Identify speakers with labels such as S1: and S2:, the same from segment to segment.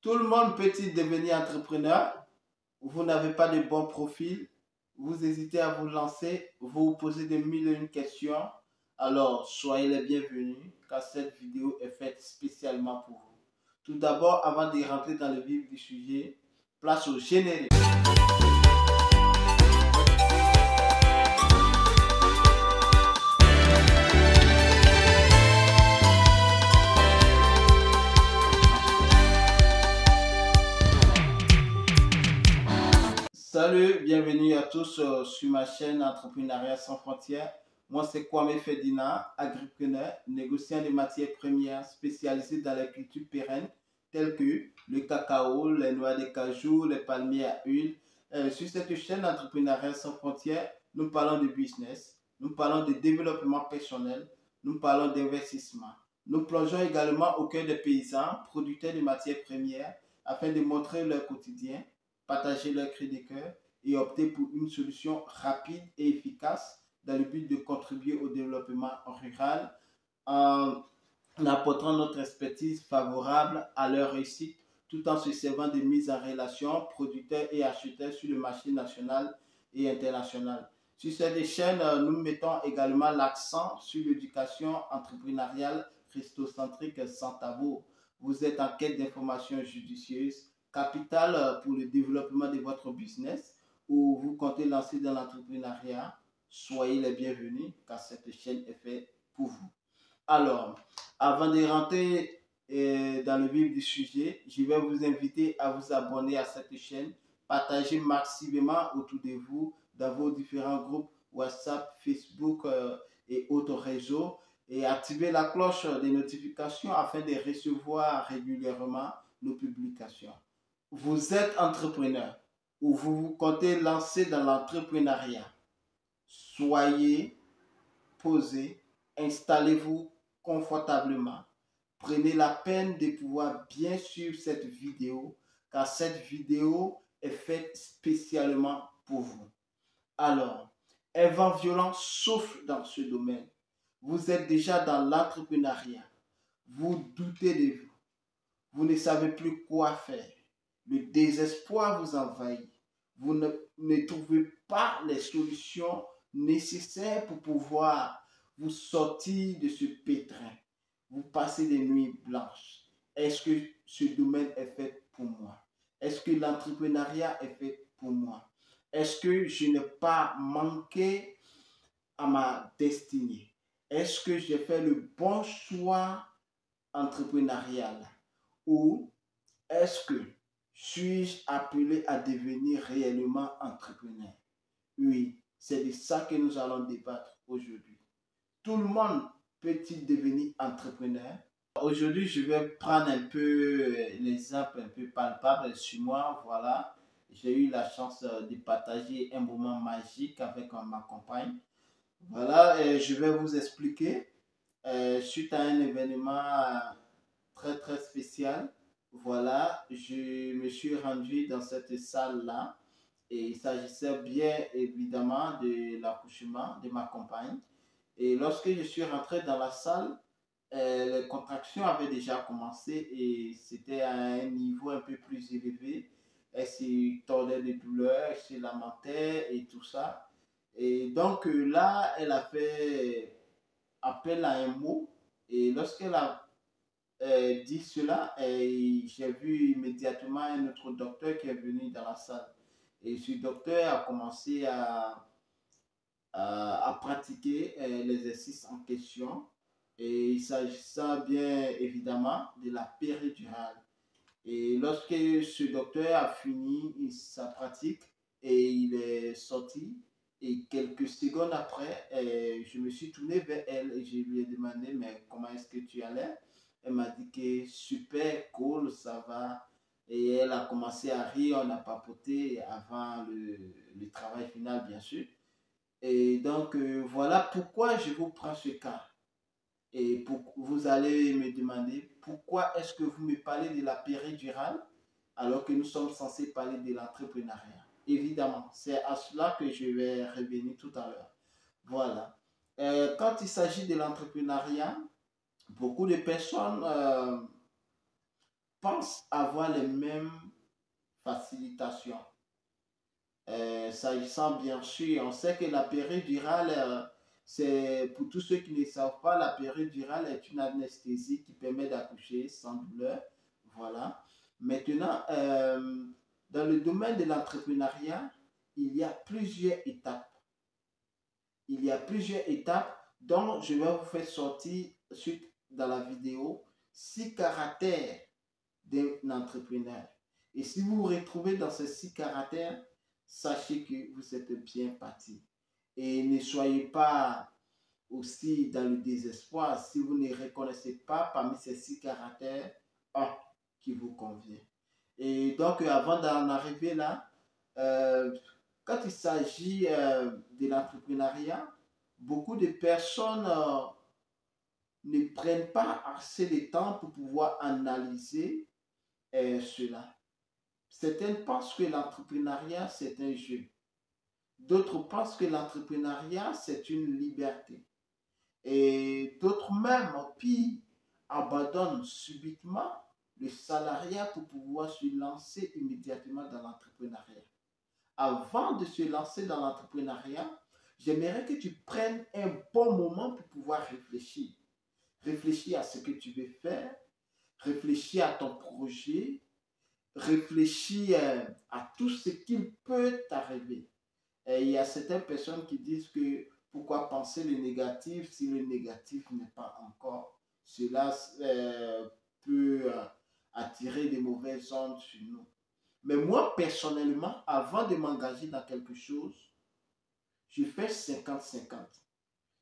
S1: Tout le monde peut-il devenir entrepreneur? Vous n'avez pas de bon profil, vous hésitez à vous lancer, vous vous posez de mille et une questions. Alors, soyez les bienvenus car cette vidéo est faite spécialement pour vous. Tout d'abord, avant de rentrer dans le vif du sujet, place au générique. Salut, bienvenue à tous sur ma chaîne Entrepreneuriat sans frontières. Moi, c'est Kwame Ferdinand, agripreneur, négociant des matières premières spécialisé dans les cultures pérennes telles que le cacao, les noix de cajou, les palmiers à huile. Sur cette chaîne Entrepreneuriat sans frontières, nous parlons de business, nous parlons de développement personnel, nous parlons d'investissement. Nous plongeons également au cœur des paysans, producteurs de matières premières, afin de montrer leur quotidien, partager leur cri de cœur et opter pour une solution rapide et efficace dans le but de contribuer au développement rural en apportant notre expertise favorable à leur réussite tout en se servant de mise en relation producteurs et acheteurs sur le marché national et international. Sur cette chaîne, nous mettons également l'accent sur l'éducation entrepreneuriale christocentrique sans tabou. Vous êtes en quête d'informations judicieuses, capitales pour le développement de votre business ou vous comptez lancer dans l'entrepreneuriat, soyez les bienvenus car cette chaîne est faite pour vous. Alors, avant de rentrer dans le vif du sujet, je vais vous inviter à vous abonner à cette chaîne, partager massivement autour de vous dans vos différents groupes WhatsApp, Facebook et autres réseaux et activer la cloche des notifications afin de recevoir régulièrement nos publications. Vous êtes entrepreneur ou vous comptez lancer dans l'entrepreneuriat, soyez posé, installez-vous confortablement. Prenez la peine de pouvoir bien suivre cette vidéo car cette vidéo est faite spécialement pour vous. Alors, un vent violent souffle dans ce domaine. Vous êtes déjà dans l'entrepreneuriat. Vous doutez de vous. Vous ne savez plus quoi faire. Le désespoir vous envahit. Vous ne trouvez pas les solutions nécessaires pour pouvoir vous sortir de ce pétrin. Vous passez des nuits blanches. Est-ce que ce domaine est fait pour moi? Est-ce que l'entrepreneuriat est fait pour moi? Est-ce que je n'ai pas manqué à ma destinée? Est-ce que j'ai fait le bon choix entrepreneurial? Ou est-ce que suis-je appelé à devenir réellement entrepreneur? Oui, c'est de ça que nous allons débattre aujourd'hui. Tout le monde peut-il devenir entrepreneur? Aujourd'hui, je vais prendre un peu l'exemple un peu palpable sur moi. Voilà, j'ai eu la chance de partager un moment magique avec ma compagne. Voilà, et je vais vous expliquer suite à un événement très spécial. Voilà, je me suis rendu dans cette salle-là et il s'agissait bien évidemment de l'accouchement de ma compagne. Et lorsque je suis rentré dans la salle, les contractions avaient déjà commencé et c'était à un niveau un peu plus élevé. Elle se tordait de douleur, elle se lamentait et tout ça. Et donc là, elle a fait appel à un mot. Et lorsqu'elle a dit cela, j'ai vu immédiatement un autre docteur qui est venu dans la salle. Et ce docteur a commencé à pratiquer l'exercice en question. Et il s'agissait bien évidemment de la péridurale. Et lorsque ce docteur a fini sa pratique et il est sorti, et quelques secondes après, je me suis tourné vers elle et je lui ai demandé, mais comment est-ce que tu allais? Elle m'a dit que super, cool, ça va. Et elle a commencé à rire, on a papoté avant le travail final, bien sûr. Et donc, voilà pourquoi je vous prends ce cas. Et vous allez me demander pourquoi est-ce que vous me parlez de la péridurale alors que nous sommes censés parler de l'entrepreneuriat. Évidemment, c'est à cela que je vais revenir tout à l'heure. Voilà. Quand il s'agit de l'entrepreneuriat, beaucoup de personnes pensent avoir les mêmes facilitations. S'agissant bien sûr, on sait que la péridurale, c'est pour tous ceux qui ne savent pas, la péridurale est une anesthésie qui permet d'accoucher sans douleur. Voilà. Maintenant, dans le domaine de l'entrepreneuriat, il y a plusieurs étapes. Il y a plusieurs étapes dont je vais vous faire sortir suite dans la vidéo 6 caractères d'un entrepreneur. Et si vous vous retrouvez dans ces 6 caractères, sachez que vous êtes bien parti. Et ne soyez pas aussi dans le désespoir si vous ne reconnaissez pas parmi ces 6 caractères un qui vous convient. Et donc, avant d'en arriver là, quand il s'agit de l'entrepreneuriat, beaucoup de personnes ne prennent pas assez de temps pour pouvoir analyser cela. Certaines pensent que l'entrepreneuriat, c'est un jeu. D'autres pensent que l'entrepreneuriat, c'est une liberté. Et d'autres même, pire, abandonnent subitement le salariat pour pouvoir se lancer immédiatement dans l'entrepreneuriat. Avant de se lancer dans l'entrepreneuriat, j'aimerais que tu prennes un bon moment pour pouvoir réfléchir. Réfléchir à ce que tu veux faire, réfléchir à ton projet, réfléchir à tout ce qu'il peut t'arriver. Et il y a certaines personnes qui disent que pourquoi penser le négatif si le négatif n'est pas encore. Cela peut attirer des mauvaises ondes sur nous. Mais moi, personnellement, avant de m'engager dans quelque chose, je fais 50-50.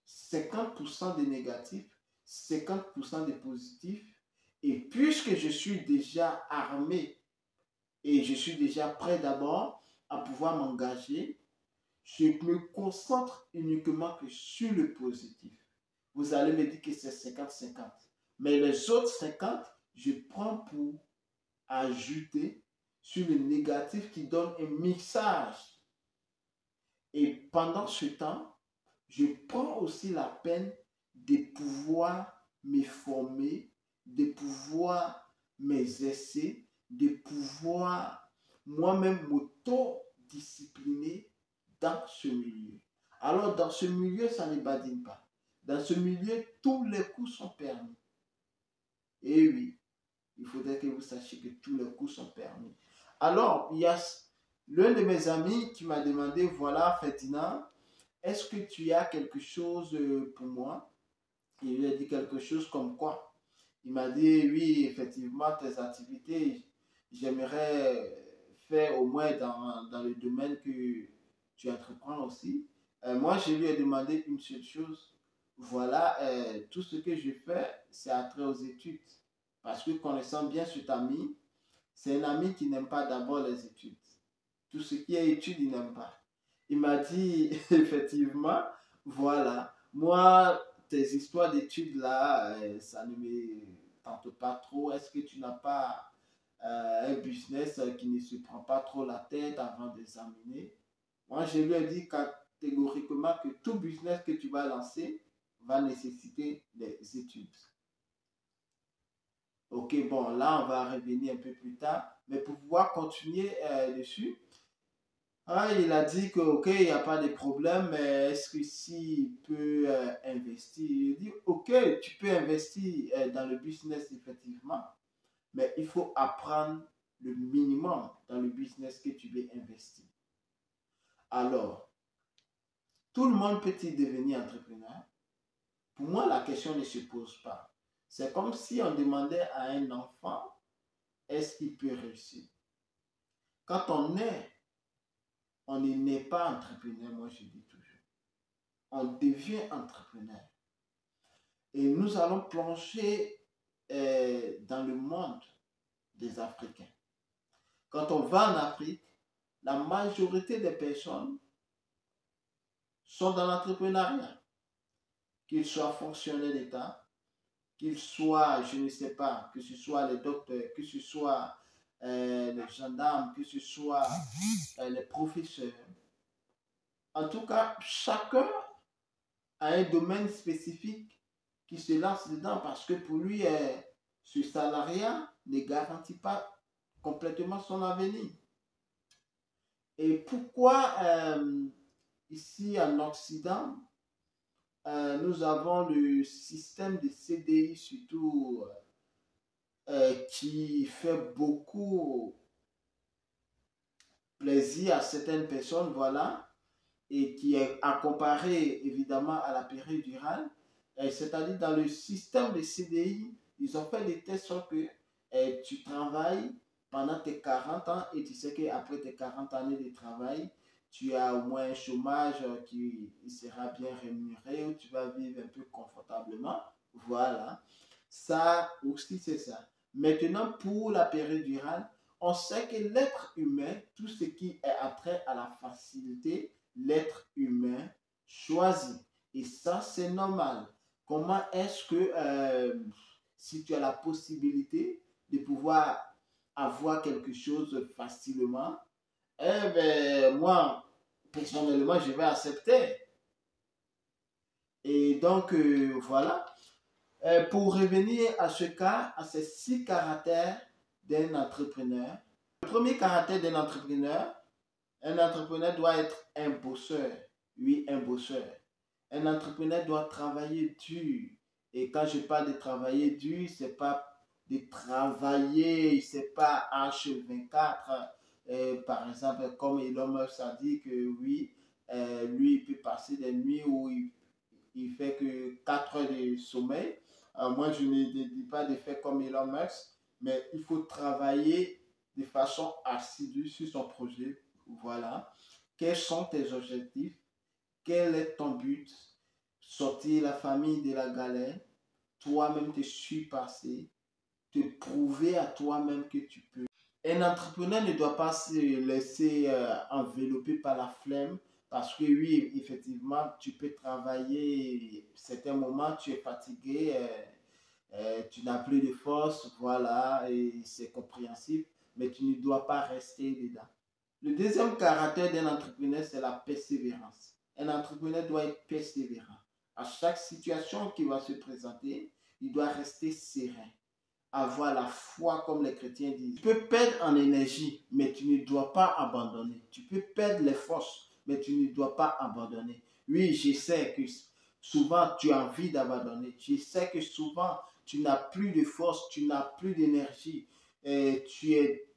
S1: 50% de négatif, 50% de positif. Et puisque je suis déjà armé et je suis déjà prêt d'abord à pouvoir m'engager, je me concentre uniquement que sur le positif. Vous allez me dire que c'est 50-50. Mais les autres 50, je prends pour ajouter sur le négatif qui donne un mixage. Et pendant ce temps, je prends aussi la peine de pouvoir me former, de pouvoir m'exercer, de pouvoir moi-même m'auto-discipliner dans ce milieu. Alors, dans ce milieu, ça ne badine pas. Dans ce milieu, tous les coups sont permis. Et oui, il faudrait que vous sachiez que tous les coups sont permis. Alors, il y a l'un de mes amis qui m'a demandé, voilà, Ferdinand, est-ce que tu as quelque chose pour moi? Il lui a dit quelque chose comme quoi? Il m'a dit, oui, effectivement, tes activités, j'aimerais faire au moins dans le domaine que tu entreprends aussi. Moi, je lui ai demandé une seule chose. Voilà, tout ce que je fais, c'est attrait aux études. Parce que connaissant bien cet ami, c'est un ami qui n'aime pas d'abord les études. Tout ce qui est études, il n'aime pas. Il m'a dit, effectivement, voilà, moi, tes histoires d'études là, ça ne me tente pas trop. Est-ce que tu n'as pas un business qui ne se prend pas trop la tête avant d'examiner? Moi, je lui ai dit catégoriquement que tout business que tu vas lancer va nécessiter des études. Ok, bon, là, on va revenir un peu plus tard. Mais pour pouvoir continuer dessus, il a dit que, ok, il n'y a pas de problème, mais est-ce que s'il peut investir? Il dit, ok, tu peux investir dans le business, effectivement, mais il faut apprendre le minimum dans le business que tu veux investir. Alors, tout le monde peut-il devenir entrepreneur? Pour moi, la question ne se pose pas. C'est comme si on demandait à un enfant, est-ce qu'il peut réussir? Quand on n'est pas entrepreneur, moi je dis toujours. On devient entrepreneur. Et nous allons plonger dans le monde des Africains. Quand on va en Afrique, la majorité des personnes sont dans l'entrepreneuriat. Qu'ils soient fonctionnaires d'État, qu'ils soient, je ne sais pas, que ce soit les docteurs, que ce soit les gendarmes, que ce soit les professeurs. En tout cas, chacun a un domaine spécifique qui se lance dedans parce que pour lui, ce salariat ne garantit pas complètement son avenir. Et pourquoi ici en Occident, nous avons le système de CDI surtout qui fait beaucoup plaisir à certaines personnes, voilà, et qui est à comparer évidemment à la péridurale. C'est-à-dire dans le système de CDI, ils ont fait des tests sur que tu travailles pendant tes 40 ans et tu sais qu'après tes 40 années de travail, tu as au moins un chômage qui sera bien rémunéré ou tu vas vivre un peu confortablement. Voilà. Ça aussi, c'est ça. Maintenant, pour la péridurale, on sait que l'être humain, tout ce qui est attrait à la facilité, l'être humain choisit. Et ça, c'est normal. Comment est-ce que, si tu as la possibilité de pouvoir avoir quelque chose facilement, eh bien, moi, personnellement, je vais accepter. Et donc, voilà. Pour revenir à ce cas, à ces 6 caractères d'un entrepreneur. Le premier caractère d'un entrepreneur, un entrepreneur doit être un bosseur. Oui, un bosseur. Un entrepreneur doit travailler dur. Et quand je parle de travailler dur, c'est pas de travailler, c'est pas H24. Par exemple, comme Elon Musk a dit que oui, lui, il peut passer des nuits où il fait que 4 heures de sommeil. Moi, je ne dis pas de faire comme Elon Musk, mais il faut travailler de façon assidue sur son projet. Voilà. Quels sont tes objectifs? Quel est ton but? Sortir la famille de la galère, toi-même te surpasser, te prouver à toi-même que tu peux. Un entrepreneur ne doit pas se laisser envelopper par la flemme parce que oui, effectivement, tu peux travailler, certains moments, tu es fatigué, tu n'as plus de force, voilà, et c'est compréhensible, mais tu ne dois pas rester dedans. Le deuxième caractère d'un entrepreneur, c'est la persévérance. Un entrepreneur doit être persévérant. À chaque situation qui va se présenter, il doit rester serein, avoir la foi comme les chrétiens disent. Tu peux perdre en énergie, mais tu ne dois pas abandonner. Tu peux perdre les forces, mais tu ne dois pas abandonner. Oui, je sais que souvent tu as envie d'abandonner. Je sais que souvent tu n'as plus de force, tu n'as plus d'énergie. Tu es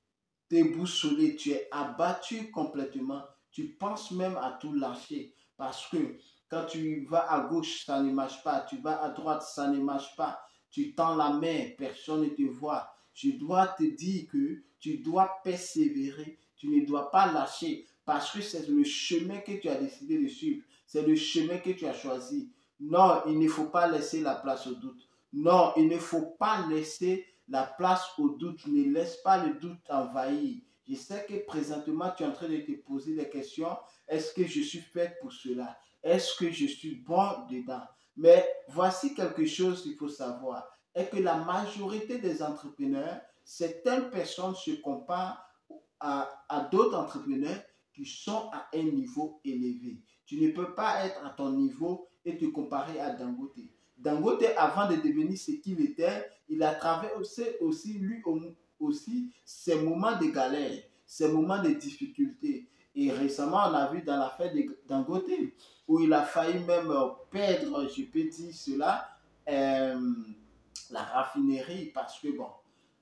S1: déboussolé, tu es abattu complètement. Tu penses même à tout lâcher parce que quand tu vas à gauche, ça ne marche pas. Tu vas à droite, ça ne marche pas. Tu tends la main, personne ne te voit. Je dois te dire que tu dois persévérer. Tu ne dois pas lâcher parce que c'est le chemin que tu as décidé de suivre. C'est le chemin que tu as choisi. Non, il ne faut pas laisser la place au doute. Non, il ne faut pas laisser la place au doute. Ne laisse pas le doute envahir. Je sais que présentement, tu es en train de te poser des questions. Est-ce que je suis fait pour cela? Est-ce que je suis bon dedans? Mais voici quelque chose qu'il faut savoir, est que la majorité des entrepreneurs, certaines personnes se comparent à d'autres entrepreneurs qui sont à un niveau élevé. Tu ne peux pas être à ton niveau et te comparer à Dangote. Dangote, avant de devenir ce qu'il était, il a traversé aussi, lui aussi, ses moments de galère, ses moments de difficulté. Et récemment, on a vu dans l'affaire de Dangote, où il a failli même perdre, je peux dire cela, la raffinerie, parce que bon,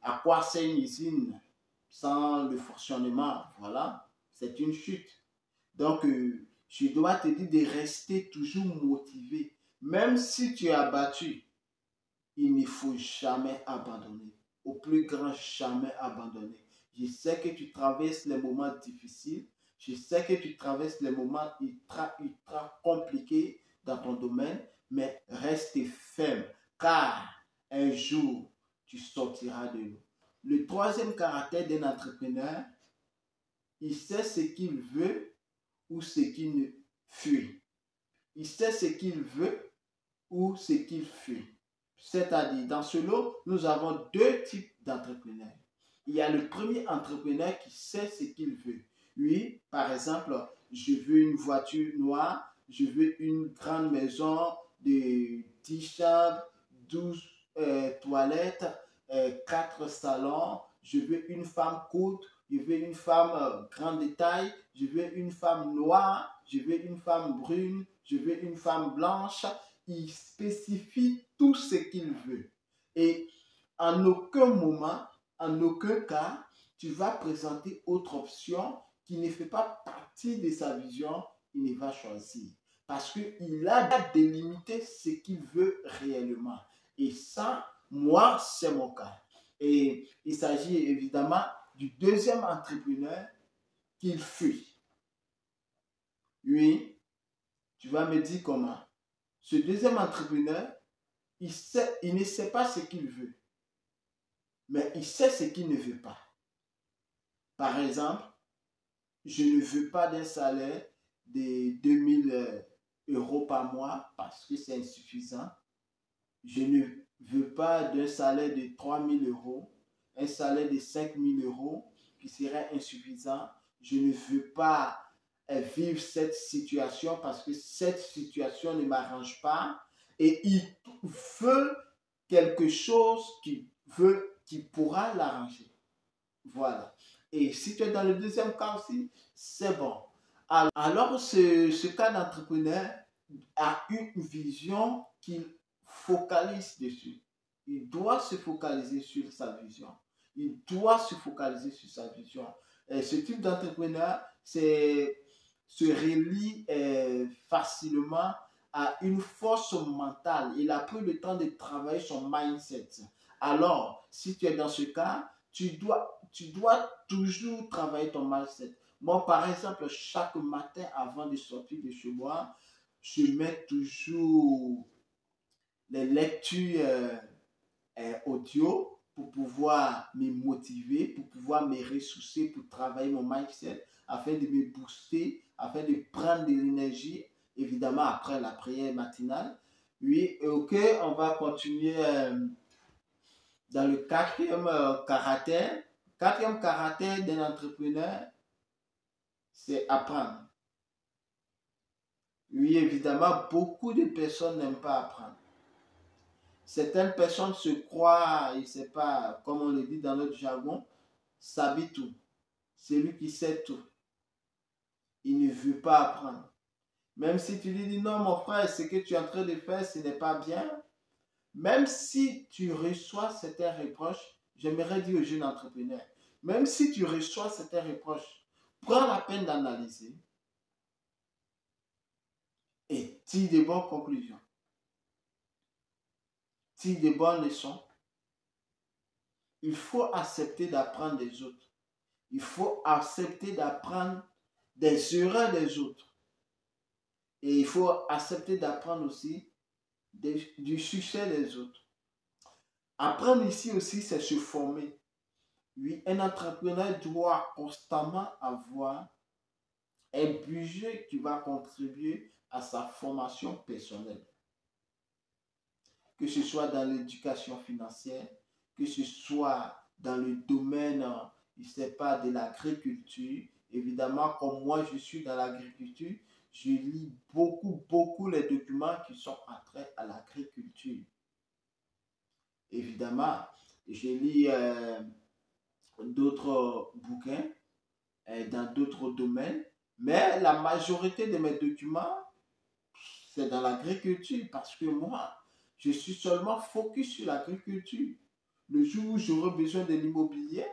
S1: à quoi c'est une usine sans le fonctionnement? Voilà, c'est une chute. Donc, je dois te dire de rester toujours motivé. Même si tu es abattu, il ne faut jamais abandonner. Au plus grand, jamais abandonner. Je sais que tu traverses les moments difficiles. Je sais que tu traverses les moments ultra compliqués dans ton domaine, mais reste ferme, car un jour, tu sortiras de l'eau. Le troisième caractère d'un entrepreneur, il sait ce qu'il veut ou ce qu'il ne fuit. Il sait ce qu'il veut ou ce qu'il fuit. C'est-à-dire, dans ce lot, nous avons deux types d'entrepreneurs. Il y a le premier entrepreneur qui sait ce qu'il veut. Oui, par exemple, je veux une voiture noire, je veux une grande maison de 10 chambres, 12 toilettes, 4 salons, je veux une femme courte, je veux une femme grande de taille, je veux une femme noire, je veux une femme brune, je veux une femme blanche. Il spécifie tout ce qu'il veut. Et en aucun moment, en aucun cas, tu vas présenter autre option qui ne fait pas partie de sa vision, il ne va choisir. Parce qu'il a délimité ce qu'il veut réellement. Et ça, moi, c'est mon cas. Et il s'agit évidemment du deuxième entrepreneur qu'il fuit. Oui, tu vas me dire comment. Ce deuxième entrepreneur, il ne sait pas ce qu'il veut, mais il sait ce qu'il ne veut pas. Par exemple, je ne veux pas d'un salaire de 2000 euros par mois parce que c'est insuffisant. Je ne veux pas d'un salaire de 3000 euros, un salaire de 5000 euros qui serait insuffisant. Je ne veux pas vivre cette situation parce que cette situation ne m'arrange pas. Et il veut quelque chose qui pourra l'arranger. Voilà. Et si tu es dans le deuxième cas aussi, c'est bon. Alors, ce cas d'entrepreneur a une vision qu'il focalise dessus. Il doit se focaliser sur sa vision. Il doit se focaliser sur sa vision. Et ce type d'entrepreneur se relie facilement à une force mentale. Il a pris le temps de travailler son mindset. Alors, si tu es dans ce cas, tu dois toujours travailler ton mindset. Moi, par exemple, chaque matin avant de sortir de chez moi, je mets toujours les lectures audio pour pouvoir me motiver, pour pouvoir me ressourcer, pour travailler mon mindset, afin de me booster, afin de prendre de l'énergie, évidemment après la prière matinale. Oui, ok, on va continuer dans le quatrième caractère. Quatrième caractère d'un entrepreneur, c'est apprendre. Oui, évidemment, beaucoup de personnes n'aiment pas apprendre. Certaines personnes se croient, il ne sait pas, comme on le dit dans notre jargon, savent tout. C'est lui qui sait tout. Il ne veut pas apprendre. Même si tu lui dis non, mon frère, ce que tu es en train de faire, ce n'est pas bien. Même si tu reçois certains reproches, j'aimerais dire aux jeunes entrepreneurs, même si tu reçois certains reproches, prends la peine d'analyser et tire de bonnes conclusions. Tire de bonnes leçons. Il faut accepter d'apprendre des autres. Il faut accepter d'apprendre des erreurs des autres. Et il faut accepter d'apprendre aussi du succès des autres. Apprendre ici aussi, c'est se former. Oui, un entrepreneur doit constamment avoir un budget qui va contribuer à sa formation personnelle. Que ce soit dans l'éducation financière, que ce soit dans le domaine, je ne sais pas, de l'agriculture. Évidemment, comme moi, je suis dans l'agriculture, je lis beaucoup les documents qui sont attrait à l'agriculture. Évidemment, je lis d'autres bouquins dans d'autres domaines, mais la majorité de mes documents, c'est dans l'agriculture parce que moi, je suis seulement focus sur l'agriculture. Le jour où j'aurai besoin de l'immobilier,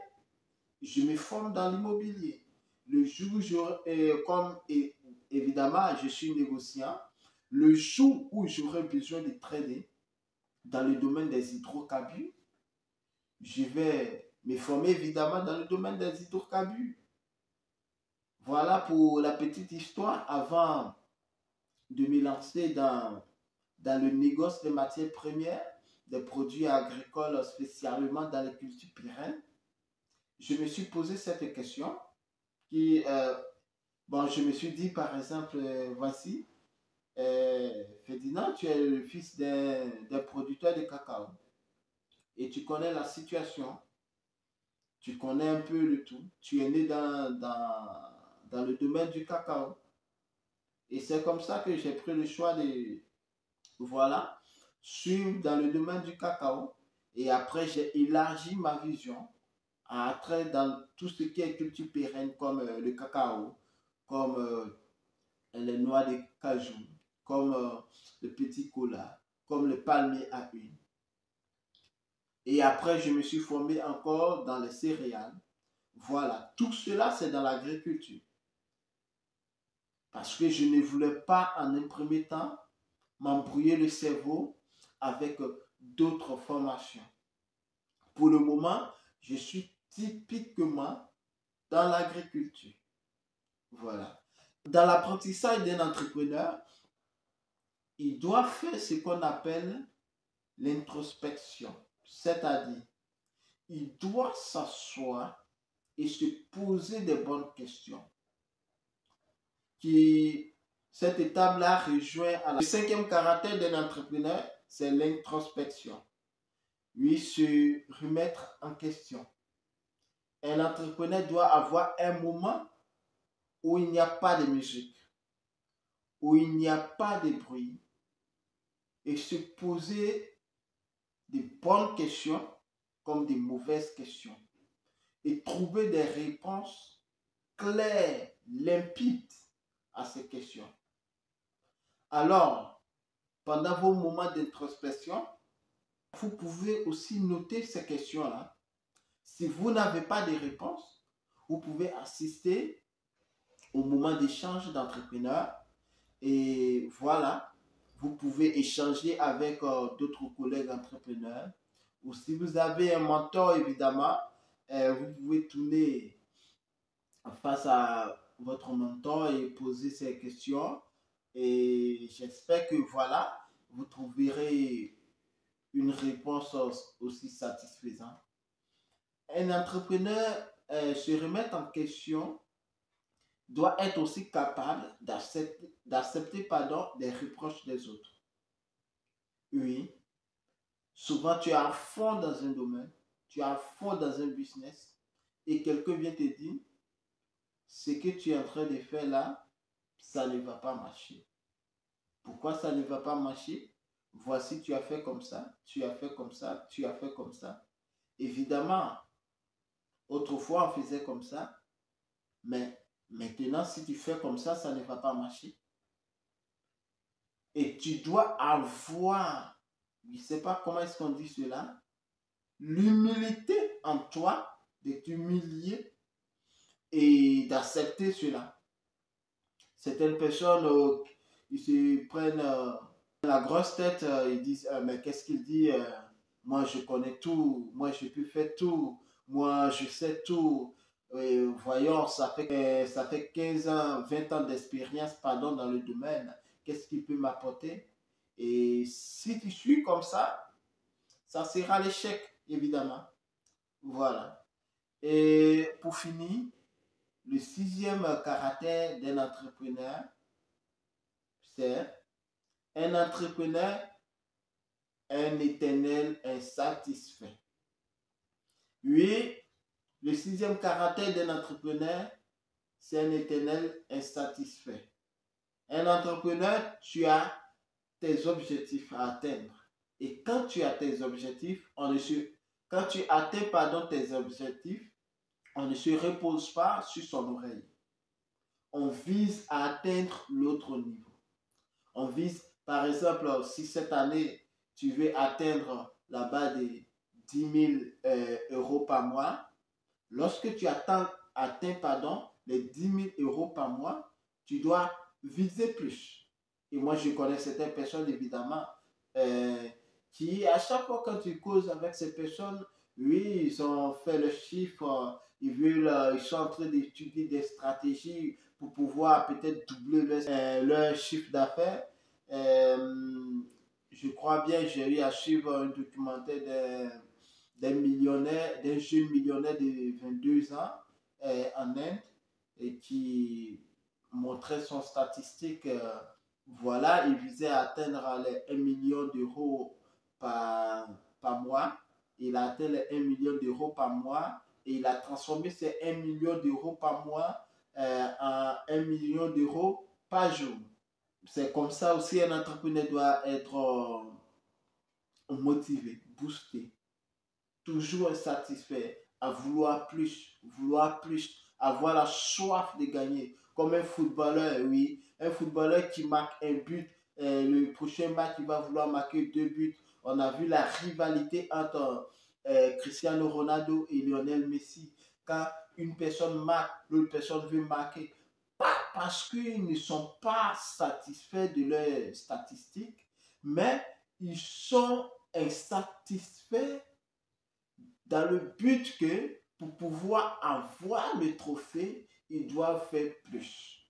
S1: je me forme dans l'immobilier. Le jour où j'aurai, évidemment, je suis négociant, le jour où j'aurai besoin de trader dans le domaine des hydrocarbures, je vais me former évidemment dans le domaine des hydrocarbures. Voilà pour la petite histoire avant de me lancer dans le négoce des matières premières, des produits agricoles spécialement dans les cultures pérennes. Je me suis posé cette question je me suis dit par exemple, voici, Ferdinand, tu es le fils d'un producteur de cacao et tu connais la situation, tu connais un peu le tout, tu es né dans le domaine du cacao. Et c'est comme ça que j'ai pris le choix de, voilà, suivre dans le domaine du cacao. Et après, j'ai élargi ma vision à entrer dans tout ce qui est culture pérenne, comme le cacao, comme les noix de cajou, comme le petit cola, comme le palmier à huile. Et après, je me suis formé encore dans les céréales. Voilà, tout cela, c'est dans l'agriculture. Parce que je ne voulais pas, en un premier temps, m'embrouiller le cerveau avec d'autres formations. Pour le moment, je suis typiquement dans l'agriculture. Voilà. Dans l'apprentissage d'un entrepreneur, il doit faire ce qu'on appelle l'introspection. C'est-à-dire, il doit s'asseoir et se poser des bonnes questions. Cette étape-là rejoint le cinquième caractère d'un entrepreneur, c'est l'introspection. Oui, se remettre en question. Un entrepreneur doit avoir un moment où il n'y a pas de musique, où il n'y a pas de bruit, et se poser des bonnes questions comme des mauvaises questions, et trouver des réponses claires, limpides à ces questions. Alors, pendant vos moments d'introspection, vous pouvez aussi noter ces questions-là. Si vous n'avez pas de réponse, vous pouvez assister au moment d'échange d'entrepreneurs et voilà, vous pouvez échanger avec d'autres collègues entrepreneurs. Ou si vous avez un mentor, évidemment, vous pouvez tourner face à votre mentor et poser ces questions. Et j'espère que voilà, vous trouverez une réponse aussi satisfaisante. Un entrepreneur se remettre en question doit être aussi capable d'accepter des reproches des autres. Oui, souvent tu es à fond dans un domaine, tu es à fond dans un business et quelqu'un vient te dire ce que tu es en train de faire là, ça ne va pas marcher. Pourquoi ça ne va pas marcher? Voici, tu as fait comme ça, tu as fait comme ça, tu as fait comme ça. Évidemment, autrefois on faisait comme ça, mais maintenant si tu fais comme ça ne va pas marcher. Et tu dois avoir, je ne sais pas comment est-ce qu'on dit cela, l'humilité en toi de t'humilier et d'accepter cela. Certaines personnes, ils se prennent la grosse tête, ils disent, mais qu'est-ce qu'il dit? Moi, je connais tout, moi, je peux faire tout, moi, je sais tout. Voyons, ça fait 15 ans, 20 ans d'expérience, pardon, dans le domaine. Qu'est-ce qu'il peut m'apporter? Et si tu suis comme ça sera l'échec, évidemment. Voilà. Et pour finir, le sixième caractère d'un entrepreneur, c'est un entrepreneur, un éternel insatisfait. Oui, le sixième caractère d'un entrepreneur, c'est un éternel insatisfait. Un entrepreneur, tu as tes objectifs à atteindre. Et quand tu as tes objectifs, quand tu atteins tes objectifs, on ne se repose pas sur son oreille. On vise à atteindre l'autre niveau. On vise, par exemple, si cette année, tu veux atteindre la barre de 10 000 euros par mois, lorsque tu atteins les 10 000 euros par mois, tu dois viser plus. Et moi, je connais certaines personnes, évidemment, qui, à chaque fois quand tu causes avec ces personnes, oui, ils ont fait le chiffre, ils sont en train d'étudier des stratégies pour pouvoir peut-être doubler leur chiffre d'affaires. Je crois bien, j'ai eu à suivre un documentaire d'un jeune millionnaire de 22 ans en Inde et qui montrait son statistique. Voilà, il visait à atteindre les 1 million d'euros par mois. Il a atteint les 1 million d'euros par mois et il a transformé ces 1 million d'euros par mois en 1 million d'euros par jour. C'est comme ça aussi un entrepreneur doit être motivé, boosté. toujours insatisfait, à vouloir plus, avoir la soif de gagner. Comme un footballeur, oui, un footballeur qui marque un but, le prochain match, il va vouloir marquer 2 buts. On a vu la rivalité entre Cristiano Ronaldo et Lionel Messi. Quand une personne marque, l'autre personne veut marquer. Pas parce qu'ils ne sont pas satisfaits de leurs statistiques, mais ils sont insatisfaits dans le but que pour pouvoir avoir le trophée, ils doivent faire plus.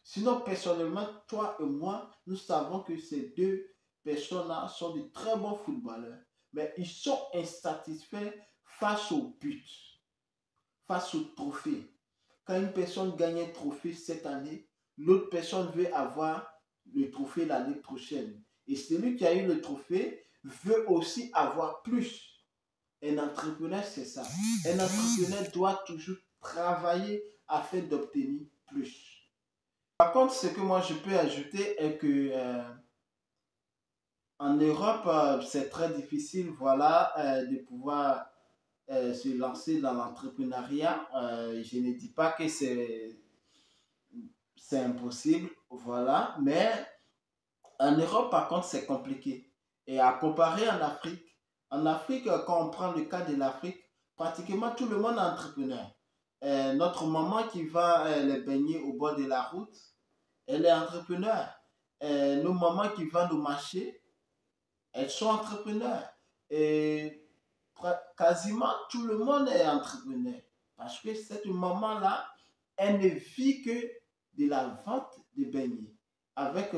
S1: Sinon, personnellement, toi et moi, nous savons que ces deux personnes-là sont de très bons footballeurs, mais ils sont insatisfaits face au but, face au trophée. Quand une personne gagne un trophée cette année, l'autre personne veut avoir le trophée l'année prochaine. Et celui qui a eu le trophée veut aussi avoir plus. Un entrepreneur, c'est ça. Un entrepreneur doit toujours travailler afin d'obtenir plus. Par contre, ce que moi je peux ajouter est que en Europe, c'est très difficile, voilà, de pouvoir se lancer dans l'entrepreneuriat. Je ne dis pas que c'est impossible, voilà, mais en Europe, par contre, c'est compliqué. Et à comparer en Afrique, quand on prend le cas de l'Afrique, pratiquement tout le monde est entrepreneur. Notre maman qui vend les beignets au bord de la route, elle est entrepreneur. Nos mamans qui vendent au marché, elles sont entrepreneurs. Et quasiment tout le monde est entrepreneur. Parce que cette maman-là, elle ne vit que de la vente de beignets. Avec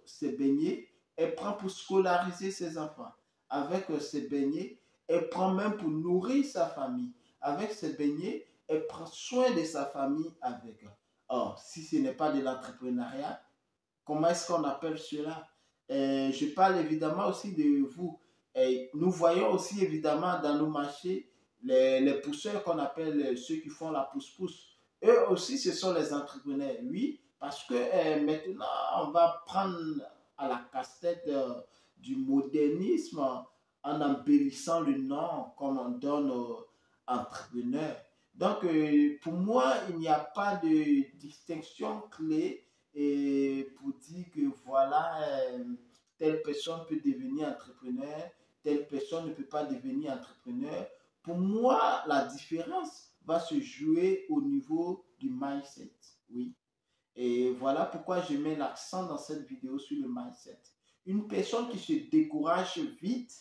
S1: ces beignets, elle prend pour scolariser ses enfants. Avec ces beignets, elle prend même pour nourrir sa famille. Avec ces beignets, elle prend soin de sa famille avec. Or, si ce n'est pas de l'entrepreneuriat, comment est-ce qu'on appelle cela? Je parle évidemment aussi de vous. Nous voyons aussi évidemment dans nos marchés les pousseurs qu'on appelle ceux qui font la pousse-pousse. Eux aussi, ce sont les entrepreneurs. Oui, parce que maintenant, on va prendre à la casse-tête du modernisme en embellissant le nom comme on donne entrepreneur. Donc, pour moi, il n'y a pas de distinction clé et pour dire que voilà, telle personne peut devenir entrepreneur, telle personne ne peut pas devenir entrepreneur. Pour moi, la différence va se jouer au niveau du mindset. Oui. Et voilà pourquoi je mets l'accent dans cette vidéo sur le mindset. Une personne qui se décourage vite,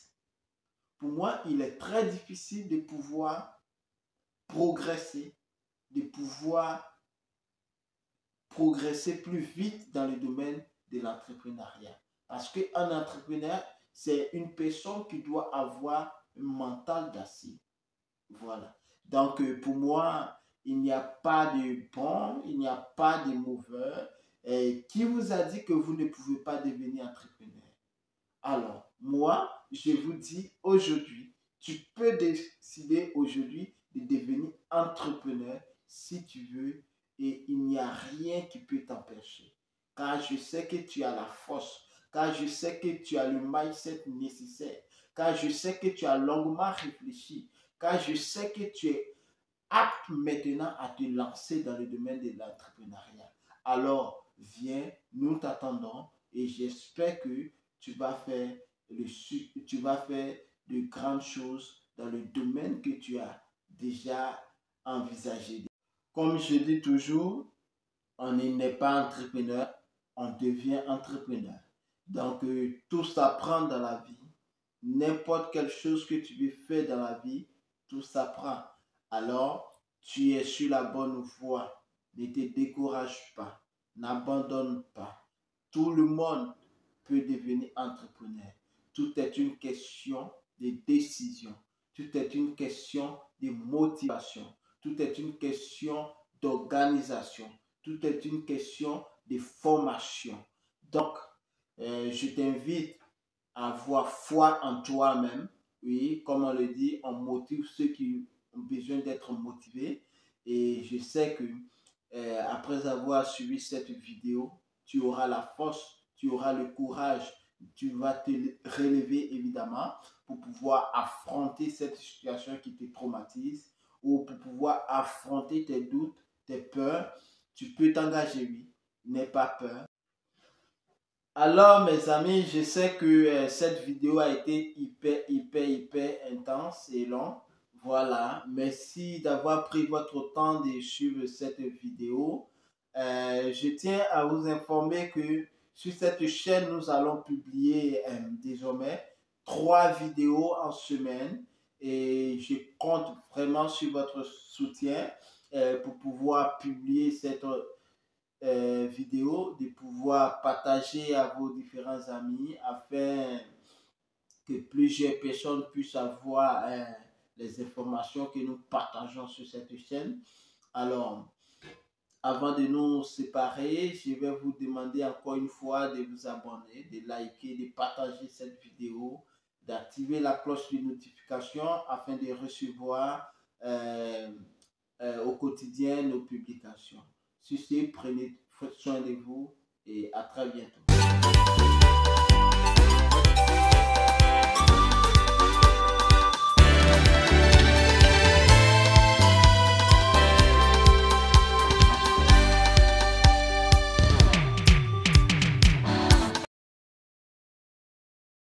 S1: pour moi, il est très difficile de pouvoir progresser, de pouvoir progresser plus vite dans le domaine de l'entrepreneuriat. Parce qu'un entrepreneur, c'est une personne qui doit avoir un mental d'acier. Voilà. Donc, pour moi, il n'y a pas de bon, il n'y a pas de mauvais. Et qui vous a dit que vous ne pouvez pas devenir entrepreneur? Alors, moi, je vous dis aujourd'hui, tu peux décider aujourd'hui de devenir entrepreneur si tu veux et il n'y a rien qui peut t'empêcher. Car je sais que tu as la force, car je sais que tu as le mindset nécessaire, car je sais que tu as longuement réfléchi, car je sais que tu es apte maintenant à te lancer dans le domaine de l'entrepreneuriat. Alors, viens, nous t'attendons et j'espère que tu vas faire de grandes choses dans le domaine que tu as déjà envisagé. Comme je dis toujours, on n'est pas entrepreneur, on devient entrepreneur. Donc, tout s'apprend dans la vie. N'importe quelle chose que tu veux faire dans la vie, tout s'apprend. Alors, tu es sur la bonne voie. Ne te décourage pas. N'abandonne pas. Tout le monde peut devenir entrepreneur. Tout est une question de décision. Tout est une question de motivation. Tout est une question d'organisation. Tout est une question de formation. Donc, je t'invite à avoir foi en toi-même. Oui, comme on le dit, on motive ceux qui ont besoin d'être motivés. Et je sais que après avoir suivi cette vidéo, tu auras la force, tu auras le courage tu vas te relever évidemment pour pouvoir affronter cette situation qui te traumatise ou pour pouvoir affronter tes doutes, tes peurs. Tu peux t'engager, oui, n'aie pas peur. Alors, mes amis, je sais que cette vidéo a été hyper intense et long. Voilà, merci d'avoir pris votre temps de suivre cette vidéo. Je tiens à vous informer que sur cette chaîne, nous allons publier désormais 3 vidéos en semaine et je compte vraiment sur votre soutien pour pouvoir publier cette vidéo, de pouvoir partager à vos différents amis afin que plusieurs personnes puissent avoir les informations que nous partageons sur cette chaîne. Alors, avant de nous séparer, je vais vous demander encore une fois de vous abonner, de liker, de partager cette vidéo, d'activer la cloche de notification afin de recevoir au quotidien nos publications. Sur ce, prenez soin de vous et à très bientôt.